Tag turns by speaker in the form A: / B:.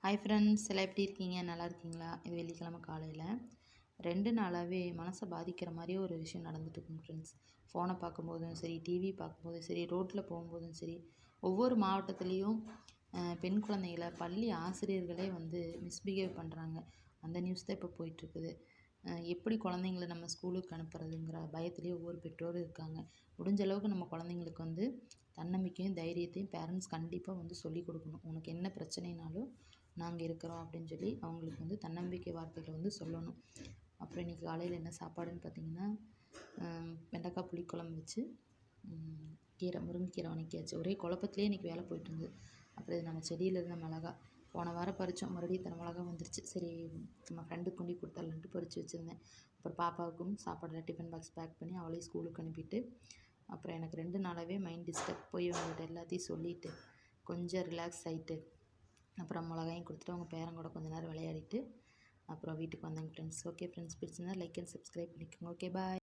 A: Hi friends, எல்லாம் எப்படி இருக்கீங்க? நல்லா இருக்கீங்களா? இது வெள்ளிக்கிழமை காலையில் 2 நாளாகவே மனசை பாதிக்கிற மாதிரியே ஒரு விஷயம் நடந்துட்டு இருக்குங்க ஃப்ரெண்ட்ஸ். ஃபோனை பார்க்கும்போதும் சரி, டிவி பார்க்கும்போதும் சரி, ரோட்டில் போகும்போதும் சரி, ஒவ்வொரு மாவட்டத்துலேயும் பெண் குழந்தைகளை பள்ளி ஆசிரியர்களே வந்து மிஸ்பிஹேவ் பண்ணுறாங்க. அந்த நியூஸ் தான் இப்போ போயிட்டுருக்குது. எப்படி குழந்தைங்கள நம்ம ஸ்கூலுக்கு அனுப்புறதுங்கிற பயத்திலேயே ஒவ்வொரு பெற்றோரும் இருக்காங்க. முடிஞ்ச அளவுக்கு நம்ம குழந்தைங்களுக்கு வந்து தன்னம்பிக்கையும் தைரியத்தையும் பேரண்ட்ஸ் கண்டிப்பாக வந்து சொல்லிக் கொடுக்கணும். உனக்கு என்ன பிரச்சனைனாலும் நாங்கள் இருக்கிறோம் அப்படின்னு சொல்லி அவங்களுக்கு வந்து தன்னம்பிக்கை வார்த்தைகளை வந்து சொல்லணும். அப்புறம் இன்றைக்கி காலையில் என்ன சாப்பாடுன்னு பார்த்தீங்கன்னா, வெண்டைக்காய் புளிக்குழம்பு வச்சு முருங்கைக்கீரை வணக்கியாச்சு. ஒரே குழப்பத்திலே இன்றைக்கி வேலை போயிட்டு இருந்தது. அப்புறம் இது நம்ம செடியில் இருந்த மிளகா போன வாரம் பறித்தோம், மறுபடியும் இத்தனை மிளகா வந்துருச்சு. சரி, நம்ம ஃப்ரெண்டுக்கு கொண்டு கொடுத்துடலான்ட்டு பறித்து வச்சுருந்தேன். அப்புறம் பாப்பாவுக்கும் சாப்பாடு டிஃபன் பாக்ஸ் பேக் பண்ணி அவளையும் ஸ்கூலுக்கு அனுப்பிட்டு, அப்புறம் எனக்கு 2 நாளாகவே மைண்ட் டிஸ்டர்ப் போய் அவங்கள்ட்ட எல்லாத்தையும் சொல்லிவிட்டு கொஞ்சம் ரிலாக்ஸ் ஆகிட்டு, அப்புறம் மிளகாயும் கொடுத்துட்டு அவங்க பேரன் கூட கொஞ்ச நேரம் விளையாடிட்டு அப்புறம் வீட்டுக்கு வந்தாங்க ஃப்ரெண்ட்ஸ். ஓகே ஃப்ரெண்ட்ஸ், பிடிச்சிருந்தா லைக் அண்ட் சப்ஸ்கிரைப் பண்ணிக்கோங்க. ஓகே, பாய்.